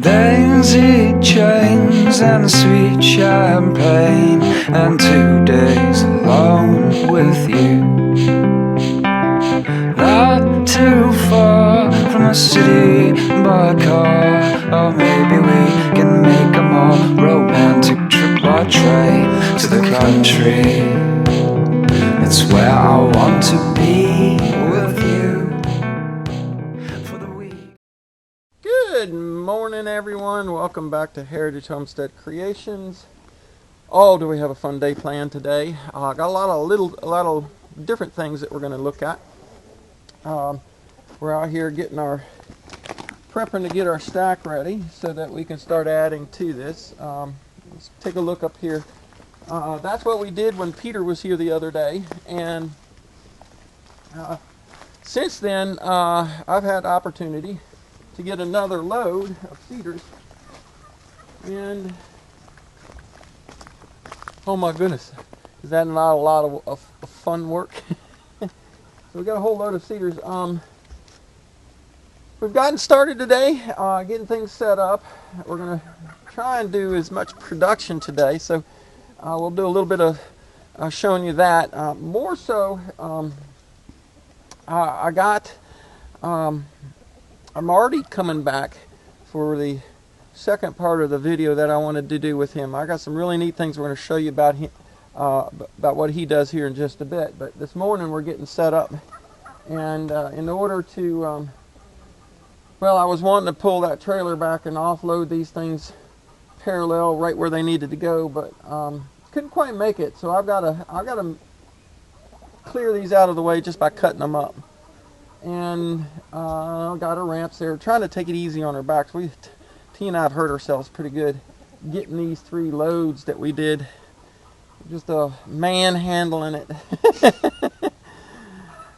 Daisy chains and sweet champagne, and 2 days alone with you. Not too far from the city by car, or maybe we can make a more romantic trip by train to the country. It's where I want to be with you for the week. Good morning, everyone. Welcome back to Heritage Homestead Creations. Oh, do we have a fun day planned today? Got a lot of different things that we're going to look at. We're out here prepping to get our stack ready so that we can start adding to this. Let's take a look up here. That's what we did when Peter was here the other day, and since then I've had opportunity to get another load of cedars, and oh my goodness, is that not a lot of fun work? So we got a whole load of cedars. We've gotten started today, getting things set up. We're going to try and do as much production today, so we'll do a little bit of showing you that. More so, I'm already coming back for the second part of the video that I wanted to do with him. I got some really neat things we're going to show you about him, about what he does here in just a bit. But this morning we're getting set up, and in order to well, I was wanting to pull that trailer back and offload these things parallel right where they needed to go, but couldn't quite make it. So I've got to clear these out of the way just by cutting them up. And got our ramps there. Trying to take it easy on our backs. T and I have hurt ourselves pretty good getting these 3 loads that we did. Just a man handling it.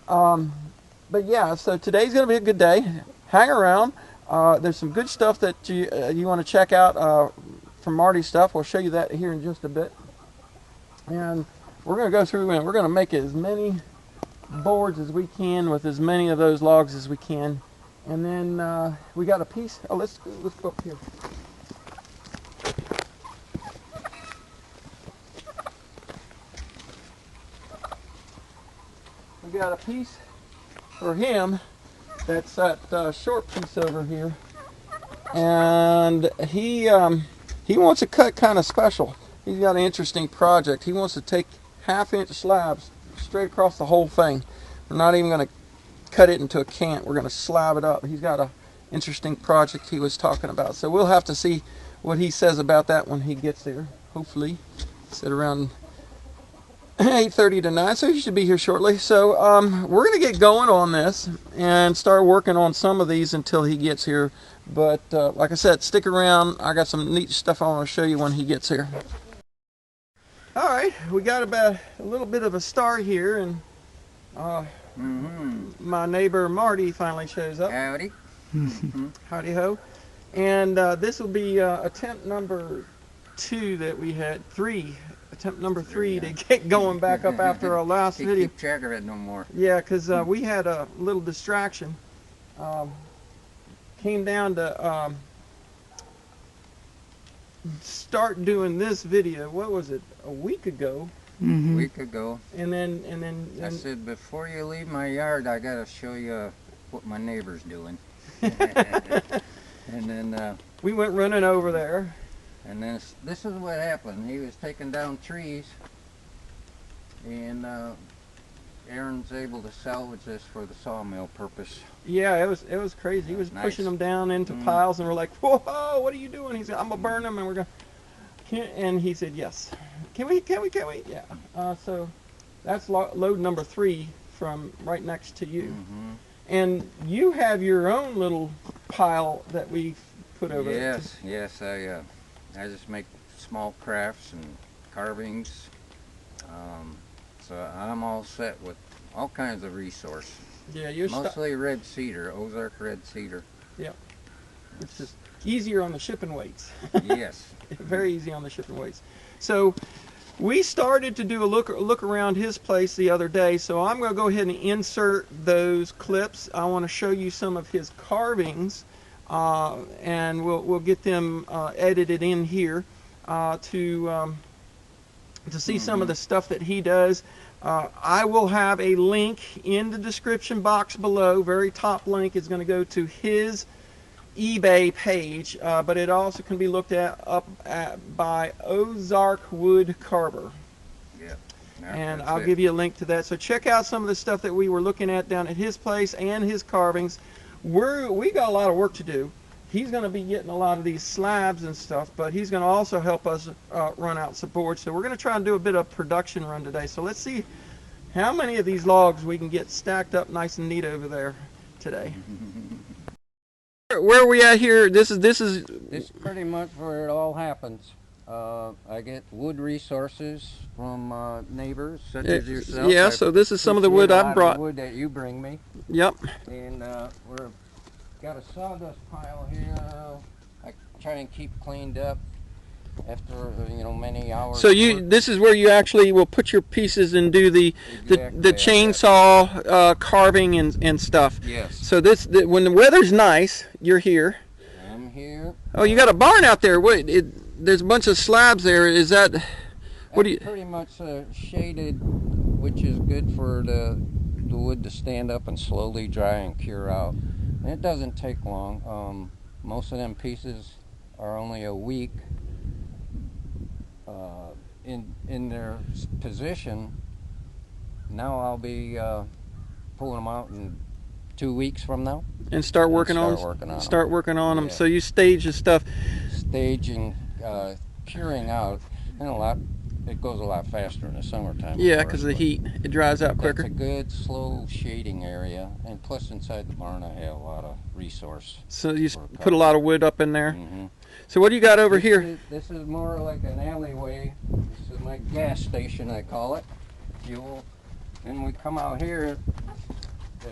But yeah, so today's going to be a good day. Hang around. There's some good stuff that you want to check out from Marty's stuff. We'll show you that here in just a bit. And we're going to go through and we're going to make as many boards as we can with as many of those logs as we can. And then we got a piece. Oh, let's go up here. We got a piece for him. That's that short piece over here, and he wants to cut kind of special. He's got an interesting project. He wants to take 1/2-inch slabs straight across the whole thing. We're not even going to cut it into a cant. We're going to slab it up. He's got an interesting project he was talking about. So we'll have to see what he says about that when he gets there. Hopefully, sit around 8:30 to 9, so he should be here shortly. So we're going to get going on this and start working on some of these until he gets here. But like I said, stick around. I got some neat stuff I want to show you when he gets here. All right, we got about a little bit of a start here, and my neighbor Marty finally shows up. Howdy. Howdy ho. And this will be attempt number 2 that we had. Attempt number 3 to get going back up after our last video. Keep track of it no more. Yeah, because we had a little distraction. Came down to start doing this video. What was it? A week ago. A week ago. And then I said, before you leave my yard, I gotta show you what my neighbor's doing. And then we went running over there. And then this is what happened. He was taking down trees, and Aaron's able to salvage this for the sawmill purpose. Yeah, it was crazy. He was pushing them down into piles, and we're like, "Whoa, what are you doing?" He said, "I'm gonna burn them," and we're gonna. And he said, "Yes, can we? Yeah." So that's load number 3 from right next to you, and you have your own little pile that we put over there. Yes, I just make small crafts and carvings, so I'm all set with all kinds of resource. Yeah, you're mostly red cedar, Ozark red cedar. Yep, it's just easier on the shipping weights. Yes, very easy on the shipping weights. So we started to do a look around his place the other day. So I'm going to go ahead and insert those clips. I want to show you some of his carvings and we'll get them edited in here to see some of the stuff that he does. I will have a link in the description box below. Very top link is going to go to his eBay page, but it also can be looked by Ozark Wood Carver. Yeah. And I'll give you a link to that. So check out some of the stuff that we were looking at down at his place and his carvings. We got a lot of work to do. He's going to be getting a lot of these slabs and stuff, but he's going to also help us run out some boards. So we're going to try and do a bit of production run today. So let's see how many of these logs we can get stacked up nice and neat over there today. Where are we at here? This is pretty much where it all happens. I get wood resources from neighbors such as yourself. Yeah, so this is some of the wood I've brought. Wood that you bring me. Yep. And we're got a sawdust pile here. I try and keep cleaned up after many hours. So this is where you actually will put your pieces and do the chainsaw carving and stuff. Yes. So when the weather's nice, you're here. I'm here. Oh, you got a barn out there. There's a bunch of slabs there. Is that what do you? Pretty much shaded, which is good for the wood to stand up and slowly dry and cure out. And it doesn't take long. Most of them pieces are only a week in their position. Now I'll be pulling them out in 2 weeks from now. And start working on them. So you stage the stuff. Staging, curing out, and it goes a lot faster in the summertime. Yeah, because of the heat, it dries out quicker. It's a good, slow shading area, and plus inside the barn I have a lot of resource. So you put a lot of wood up in there. Mm-hmm. So what do you got over here? This is more like an alleyway. This is my gas station, I call it. Fuel. And we come out here.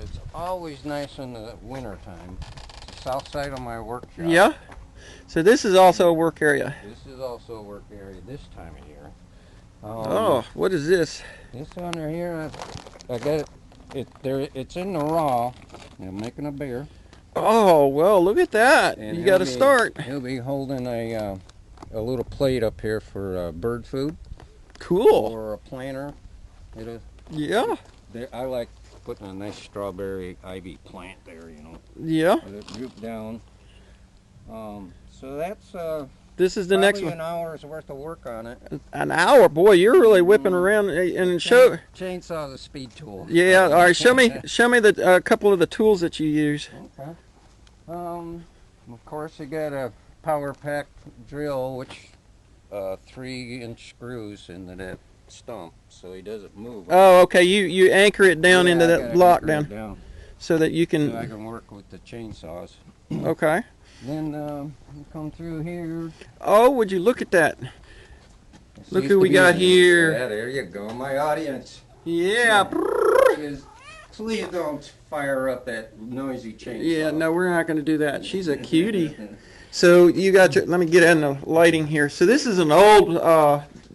It's always nice in the winter time. It's the south side of my workshop. Yeah. So this is also a work area. This is also a work area this time of year. Oh, what is this? This under here, I got it there. It's in the raw. I'm making a beer. Oh, well, look at that. And you got to start. He'll be holding a little plate up here for bird food. Cool. Or a planter. Yeah. I like putting a nice strawberry ivy plant there, Yeah. Let it droop down. So that's this is the next one. An hour's worth of work on it. An hour, boy! You're really whipping around and show. Chainsaw, the speed tool. Yeah. All right. Show me the couple of the tools that you use. Okay. Of course, you got a power pack drill, which 3-inch screws into that stump, so he doesn't move. Oh, okay. You anchor it down into that lockdown, so that you can. So I can work with the chainsaws. Okay. Then you come through here. Oh, would you look at that? Look who we got here. Yeah, there you go, my audience. Yeah. Please don't fire up that noisy chainsaw. Yeah, no, we're not going to do that. She's a cutie. So you got your, let me get in the lighting here. So this is an old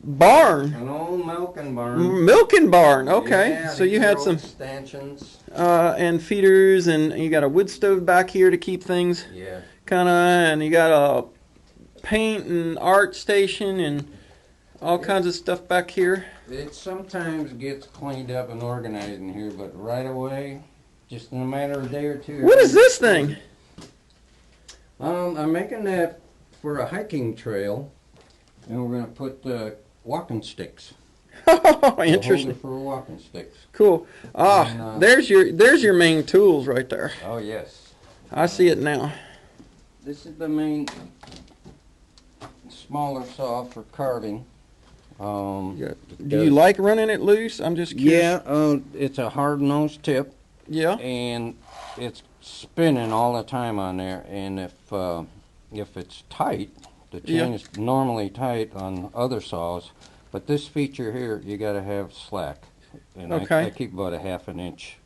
barn. An old milking barn. Milking barn, okay. Yeah, so you had some stanchions. And feeders, and you got a wood stove back here to keep things. Yeah. Kind of, and you got a paint and art station and all kinds of stuff back here. It sometimes gets cleaned up and organized in here, but right away, just in a matter of a day or two. What is this thing? I'm making that for a hiking trail, and we're going to put walking sticks. Oh, interesting. For walking sticks. Cool. Ah, there's your main tools right there. Oh yes. I see it now. This is the main smaller saw for carving. Do you like running it loose? I'm just curious. Yeah, it's a hard nose tip. Yeah. And it's spinning all the time on there. And if it's tight, the chain is normally tight on other saws, but this feature here, you got to have slack. And I keep about a half an inch.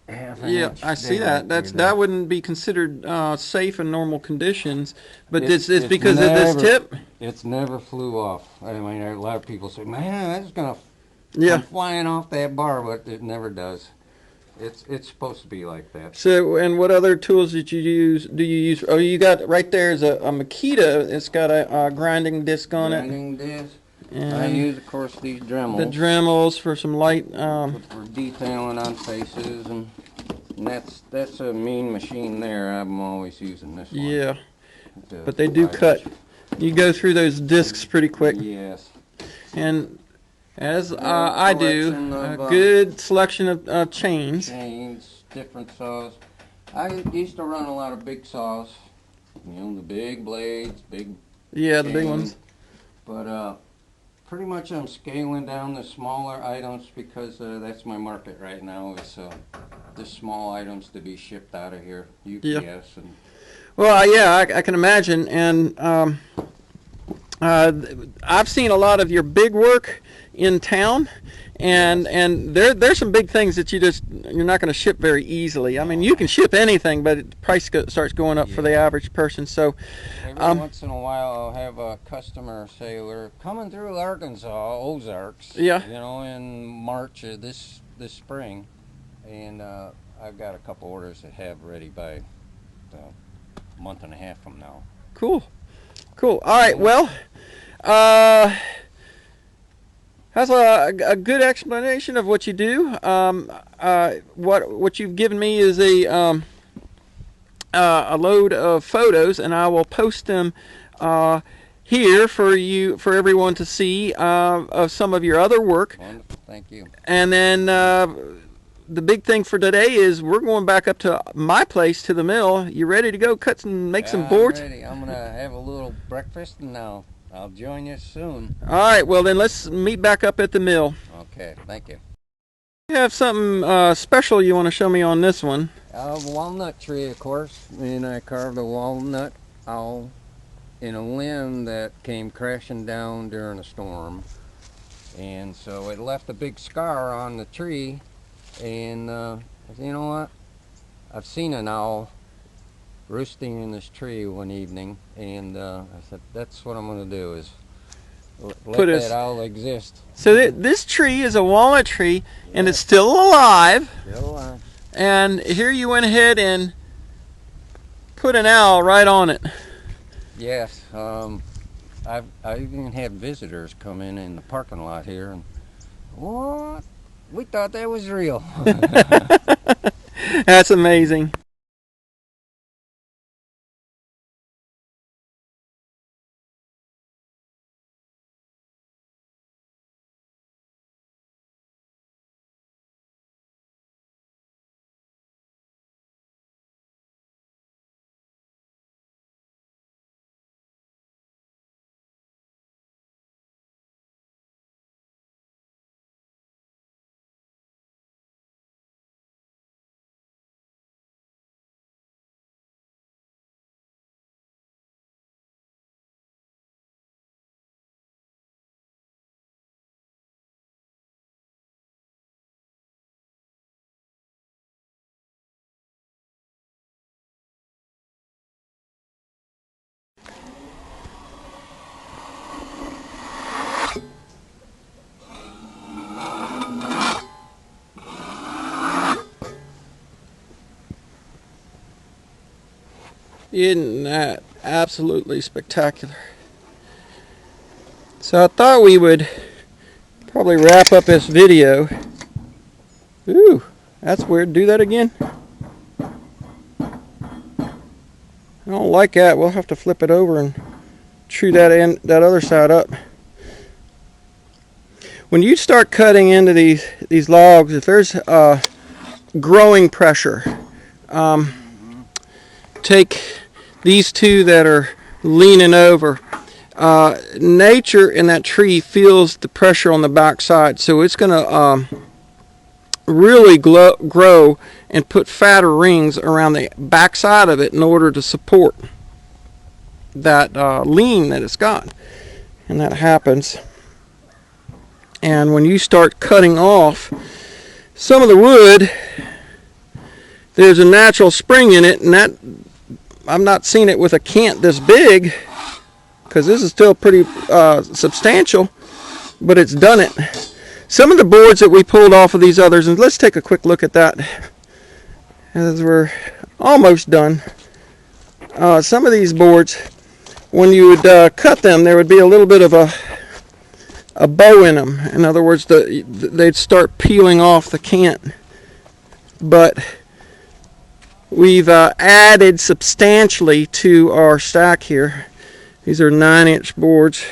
Yeah, I see that. That wouldn't be considered safe in normal conditions, but it's because of this tip. It's never flew off. I mean, a lot of people say, "Man, that's gonna come flying off that bar," but it never does. It's supposed to be like that. So, and what other tools did you use? Do you use? Oh, you got right there is a Makita. It's got a grinding disc on Grinding disc. it. And I use, of course, these Dremels. the Dremels for some light. For detailing on faces, and that's a mean machine there. I'm always using this one. Yeah, but they do cut. You go through those discs pretty quick. Yes. And as I do, a good selection of chains. Chains, different saws. I used to run a lot of big saws. You know, the big blades, big. Yeah, chains. the big ones. But pretty much I'm scaling down the smaller items because that's my market right now. Is the small items to be shipped out of here, UPS. Yeah. And well, yeah, I can imagine. And I've seen a lot of your big work in town, and there's some big things that you're not going to ship very easily. I mean, you can ship anything, but the price starts going up for the average person. So every once in a while, I'll have a customer say, "We're coming through Arkansas, Ozarks, yeah, you know, in March of this spring," and I've got a couple orders that have ready by a month and a half from now. Cool. All right. Well, that's a good explanation of what you do. What you've given me is a load of photos, and I will post them here for everyone to see of some of your other work. Wonderful, thank you. And then the big thing for today is we're going back up to my place to the mill. You ready to go cut and make some boards? I'm ready. I'm gonna have a little breakfast, and I'll join you soon. All right. Well, then let's meet back up at the mill. Okay, thank you. You have something special you want to show me on this one. A walnut tree, of course, and I carved a walnut owl in a limb that came crashing down during a storm, and so it left a big scar on the tree. And I said, you know what? I've seen an owl roosting in this tree one evening, and I said, that's what I'm going to do, is let that owl exist. So this tree is a walnut tree, and it's still alive. Still alive. And here you went ahead and put an owl right on it. Yes. I even had visitors come in the parking lot here, and what? We thought that was real. That's amazing. Isn't that absolutely spectacular? So I thought we would probably wrap up this video. Ooh, that's weird. Do that again. I don't like that. We'll have to flip it over and chew that other side up. When you start cutting into these logs, if there's growing pressure, take these two that are leaning over. Nature in that tree feels the pressure on the back side, so it's going to really grow and put fatter rings around the back side of it in order to support that lean that it's got. And that happens. And when you start cutting off some of the wood, there's a natural spring in it, and that I've not seen it with a cant this big, because this is still pretty substantial, but it's done it. some of the boards that we pulled off of these others, and let's take a quick look at that as we're almost done. Some of these boards, when you would cut them, there would be a little bit of a bow in them. In other words, they'd start peeling off the cant. But we've added substantially to our stack here. These are 9-inch boards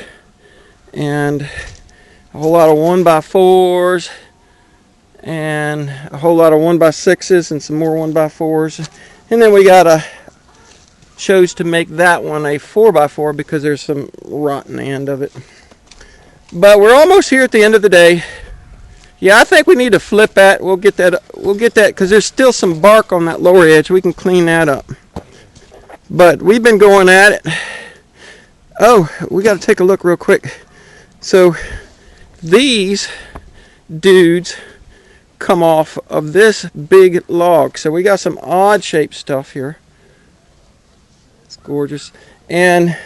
and a whole lot of 1x4s and a whole lot of 1x6s and some more 1x4s. And then we chose to make that one a 4x4 because there's some rot in the end of it. But we're almost here at the end of the day. Yeah, I think we need to flip that. We'll get that because there's still some bark on that lower edge. We can clean that up. But we've been going at it. Oh, we got to take a look real quick. So these dudes come off of this big log. So we got some odd shaped stuff here. It's gorgeous. And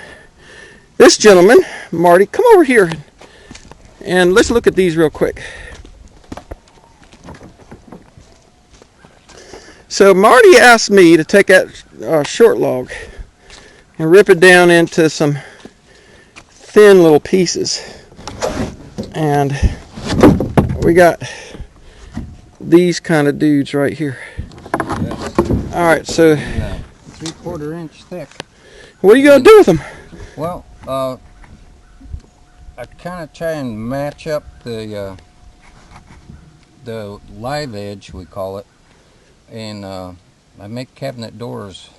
this gentleman, Marty, come over here and let's look at these real quick. So Marty asked me to take that short log and rip it down into some thin little pieces. And we got these kind of dudes right here. Yes. All right, so 3/4 inch thick. what are you going to do with them? Well, I kind of try and match up the live edge, we call it, and I make cabinet doors.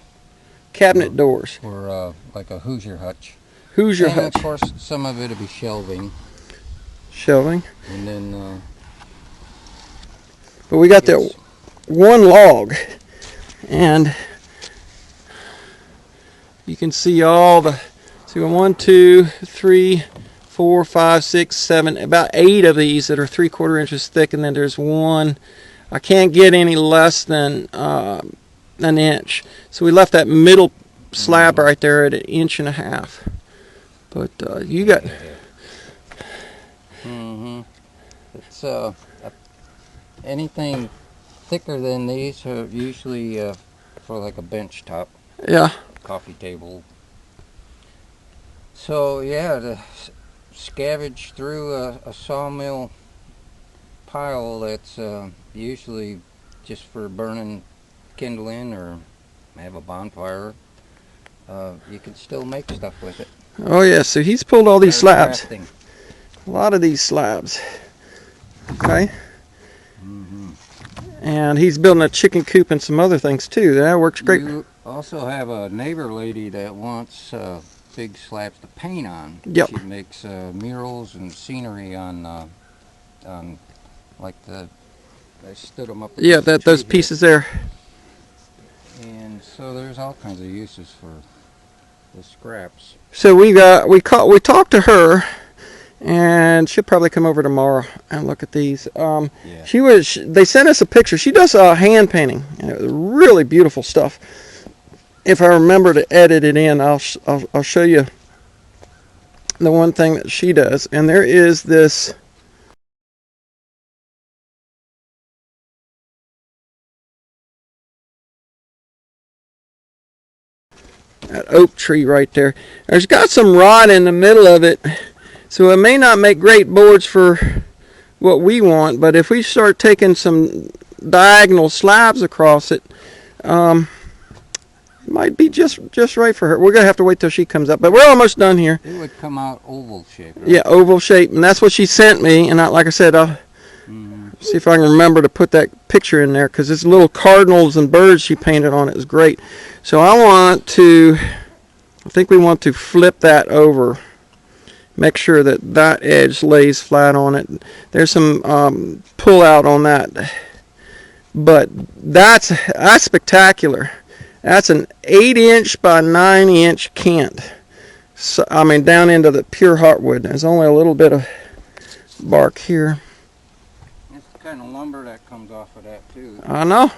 Cabinet doors. For like a Hoosier hutch. Hoosier and hutch. Of course, some of it will be shelving. Shelving. And then. But we got that one log, and you can see all the. See, 1, 2, 3, 4, 5, 6, 7, about 8 of these that are 3/4 inches thick, and then there's one. I can't get any less than an inch. So we left that middle slab right there at 1.5 inches. But you got. It's anything thicker than these are usually for like a bench top. Yeah. Coffee table. So yeah, to scavenge through a sawmill pile that's usually just for burning kindling or have a bonfire, you can still make stuff with it. Oh yeah, so he's pulled all these slabs. Crafting. A lot of these slabs. Okay. And he's building a chicken coop and some other things too. That works great. You also have a neighbor lady that wants big slabs to paint on. Yep. She makes murals and scenery on like I stood them up. Yeah, those pieces there. And so there's all kinds of uses for the scraps. So we talked to her, and she'll probably come over tomorrow and look at these. Yeah. They sent us a picture. She does hand painting, and it was really beautiful stuff. If I remember to edit it in, I'll show you the one thing that she does. And there is this. That oak tree right there. There's got some rot in the middle of it, so it may not make great boards for what we want, but if we start taking some diagonal slabs across it, it might be just right for her. We're gonna have to wait till she comes up, but we're almost done here. It would come out oval shape, right? Yeah, oval shape, and that's what she sent me. And like I said, I'll see if I can remember to put that picture in there, because it's little cardinals and birds she painted on it. Is great. So I think we want to flip that over. Make sure that edge lays flat on it. There's some pull out on that, but that's spectacular. That's an 8-inch by 9-inch cant. So, I mean, down into the pure heartwood. There's only a little bit of bark here. It's the kind of lumber that comes off of that too. I know.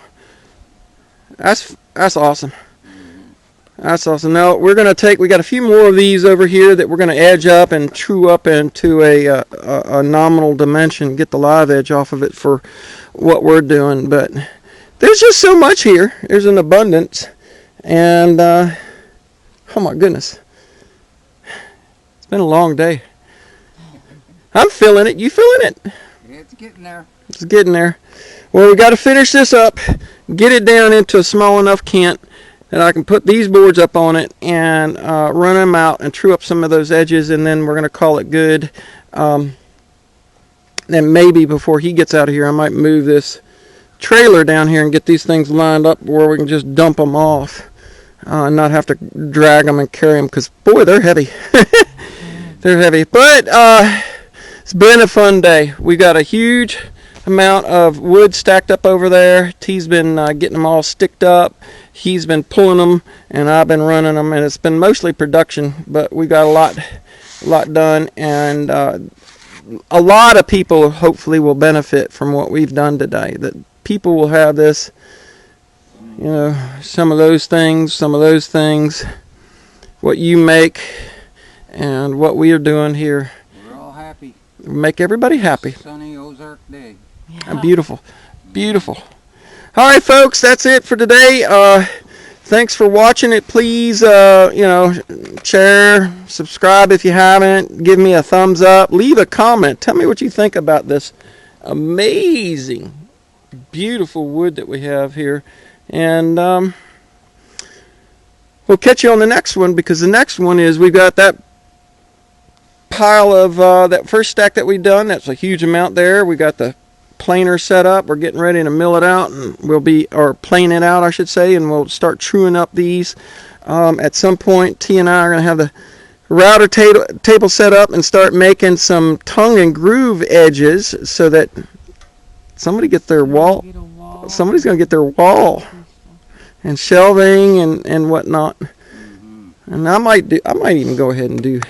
That's awesome. That's awesome. Now we got a few more of these over here that we're going to edge up and true up into a nominal dimension, get the live edge off of it for what we're doing. But there's just so much here. There's an abundance. And, oh my goodness. It's been a long day. I'm feeling it. You feeling it? It's getting there. It's getting there. Well, we got to finish this up, get it down into a small enough cant that I can put these boards up on it and run them out and true up some of those edges, and then we're going to call it good. Then maybe before he gets out of here, I might move this trailer down here and get these things lined up where we can just dump them off and not have to drag them and carry them, because, boy, they're heavy. They're heavy. But it's been a fun day. We got a huge amount of wood stacked up over there. T's been getting them all sticked up. He's been pulling them, and I've been running them, and it's been mostly production, but we got a lot done, and a lot of people hopefully will benefit from what we've done today. That people will have this, you know, some of those things, what you make, and what we are doing here. We're all happy. Make everybody happy. Sunny Ozark day. Yeah. Beautiful. Beautiful. All right, folks, that's it for today. Thanks for watching it. Please, share, subscribe if you haven't. Give me a thumbs up. Leave a comment. Tell me what you think about this amazing, beautiful wood that we have here. And we'll catch you on the next one, because the next one is we've got that pile of that first stack that we've done. That's a huge amount there. We got the planer set up. We're getting ready to mill it out, and or plane it out, I should say, and we'll start truing up these. At some point, T and I are going to have the router table set up and start making some tongue and groove edges so that somebody gets their wall. Somebody's going to get their wall and shelving and whatnot. And I might even go ahead and do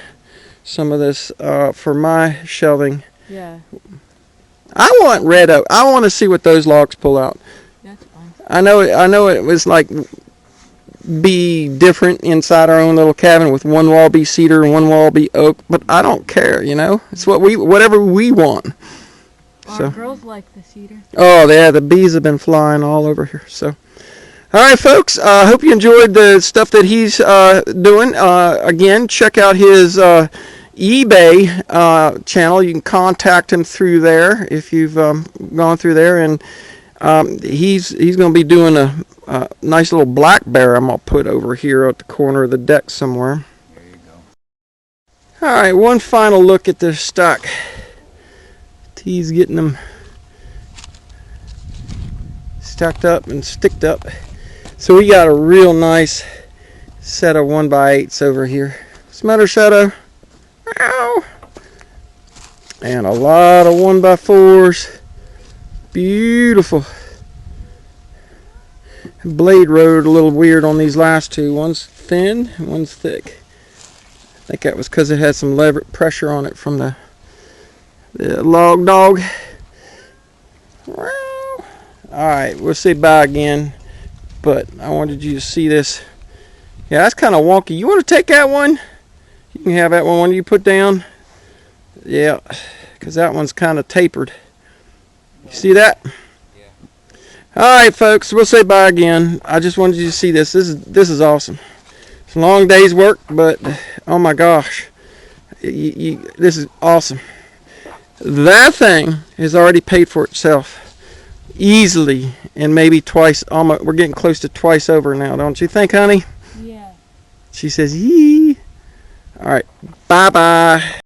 some of this for my shelving. Yeah. I want red oak. I want to see what those logs pull out. That's fine. I know it was like be different inside our own little cabin with one wall be cedar and one wall be oak, but I don't care, you know. It's whatever we want. Our So girls like the cedar. oh yeah, the bees have been flying all over here. So all right, folks, I hope you enjoyed the stuff that he's doing. Again, check out his eBay channel. You can contact him through there if you've gone through there, and he's going to be doing a nice little black bear I'm going to put over here at the corner of the deck somewhere. There you go. All right, one final look at this stock. T's getting them stacked up and sticked up. So we got a real nice set of 1x8s over here. What's the matter, Shadow? Ow. And a lot of 1x4s. Beautiful. Blade rode a little weird on these last two. One's thin, one's thick. I think that was because it had some pressure on it from the log dog. Alright, we'll say bye again. But I wanted you to see this. Yeah, that's kind of wonky. You want to take that one? You can have that one you put down. Yeah, because that one's kind of tapered. You see that? Yeah. Alright, folks, we'll say bye again. I just wanted you to see this. This is awesome. It's a long day's work, but oh my gosh. This is awesome. That thing has already paid for itself. Easily, and maybe twice. Almost, we're getting close to twice over now, don't you think, honey? Yeah. She says, yee. All right, bye-bye.